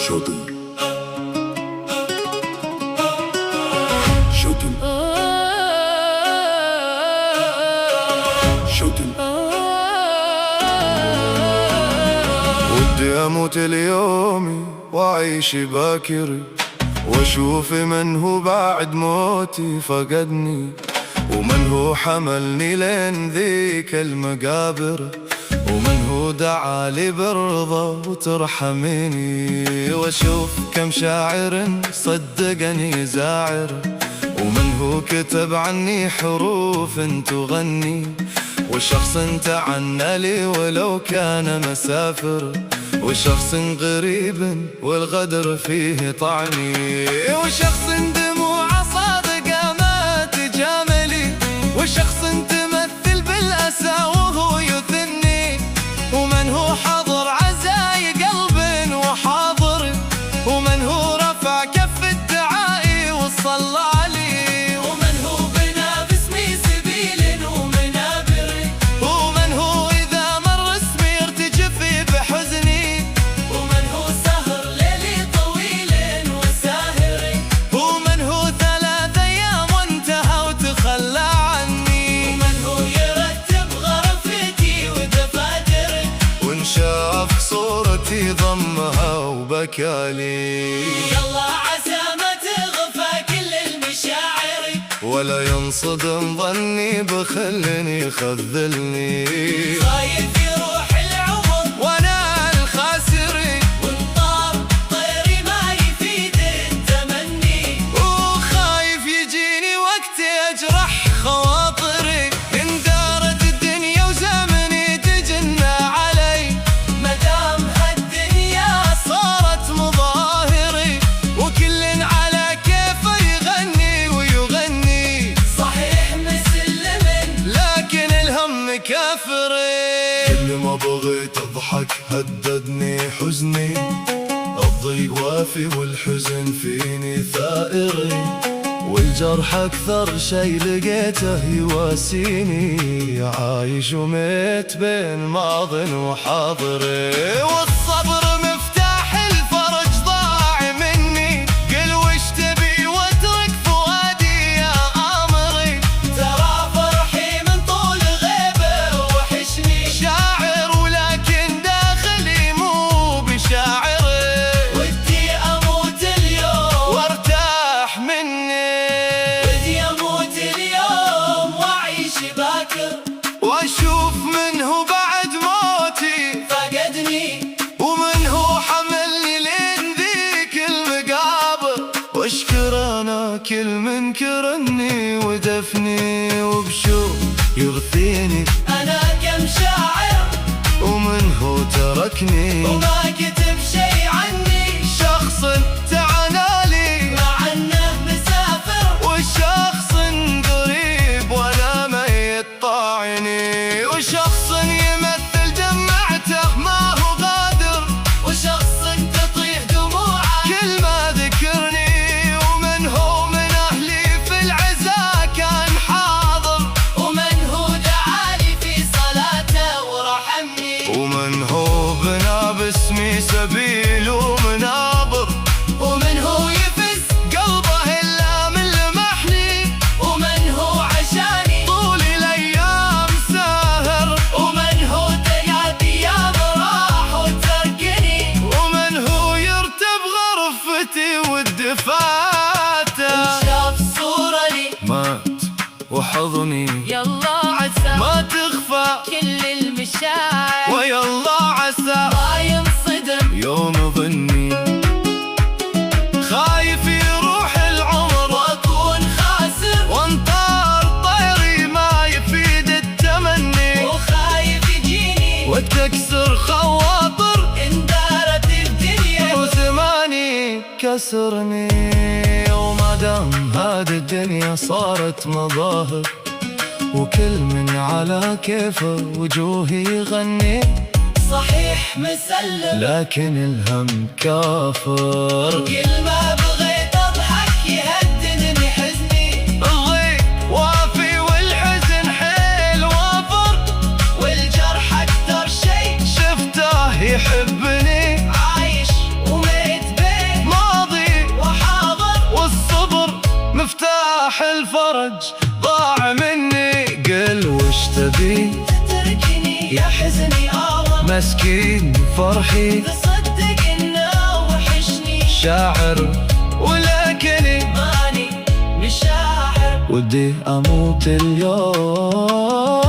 شوطن شوطن شوطن. ودي اموت اليومي واعيش باكري واشوف من هو بعد موتي فقدني، ومن هو حملني لين ذيك المقابر، ومن هو دعالي بالرضا وترحميني، واشوف كم شاعر صدقني زاعر، ومن هو كتب عني حروف تغني، وشخص تعنى لي ولو كان مسافر، وشخص غريب والغدر فيه طعني، وشخص دموع صادقة ما تجاملي، وشخص تمثل بالأسى وهو يثني، ومن هو حضر عزاي قلب وحاضر، ومن هو رفع كف الدعاء وصلى علي، ومن هو بنا باسمي سبيل ومنابر، ومن هو إذا مر اسمي يرتجف بحزني، ومن هو سهر ليلي طويل وساهر، ومن هو 3 أيام وانتهى وتخلى عني، ومن هو يرتب غرفتي ودفاتري، وان شاف صورتي ضمها وبكالي، يلا عسى ما تغفى كل المشاعر، ولا ينصدم ظني بخلني يخذلني، خايف يروح العمر وانا الخاسر، وانطار طيري ما يفيد التمني، وخايف يجيني وقت يجرح خواطري، إن دارت الدنيا وزمني تجنى علي، مدام هالدنيا صارت مظاهري، وكل على كيفه يغني ويغني، صحيح مسلم لكن الهم كافري، كل ما بغيت اضحك هددني حزني، الضيق وافي والحزن فيني ثائري، والجرح أكثر شي لقيته يواسيني، عايش وميت بين ماض وحاضري، والصبر مفتاح الفرج ضاع مني، قل وش تبي واترك فؤادي يا آمري، ترى فرحي من طول غيبه وحشني، شاعر ولكن داخلي مو بشاعري، ودي أموت اليوم وارتاح مني، واشوف من هو بعد موتي فقدني، ومن هو حملني لين ذيك المقابر، واشكر انا كل من كرني ودفني، وبشوف يغثيني انا كم شاعر، ومن هو تركني وما كتب شي عني، شخص تعنى لي مع انه مسافر، وشخص قريب وانا ميت طاعني، وشخص يمثل دمعته ما هو غادر، وشخص تطيح دموعه كل ما ذكرني، ومن هو من اهلي في العزاء كان حاضر، ومن هو دعالي في صلاته ورحمني، ومن هو بنا باسمي سبيل ومنابر، ومن هو يفز قلبه الا من لمحني، ومن هو عشاني طول الايام ساهر، ومن هو ديات ايام راح وتركني، ومن هو يرتب غرفتي والدفاتر، شاف صورة لي مات وحضني، يلا عسى ما تخفى كل المشاعر، ويلا عسى ما ينصدم يوم ظني، خايف يروح العمر واكون خاسر، وانطار طيري ما يفيد التمني، وخايف يجيني وتكسر خواطر، إن دارت الدنيا وزماني كسرني، وما دام هذه الدنيا صارت مظاهر، وكل من على كيفه وجوهي يغني، صحيح مسلم لكن الهم كافر، كل ما بغيت اضحك يهددني حزني، الضيق وافي والحزن حيل وافر، والجرح اكثر شي شفته يحبني، عايش وميت راح الفرج ضاع مني، قل وش تبي تتركني يا حزني أعظم، مسكين فرحي تصدق إنه وحشني، شاعر ولكني ماني مشاعر، ودي أموت اليوم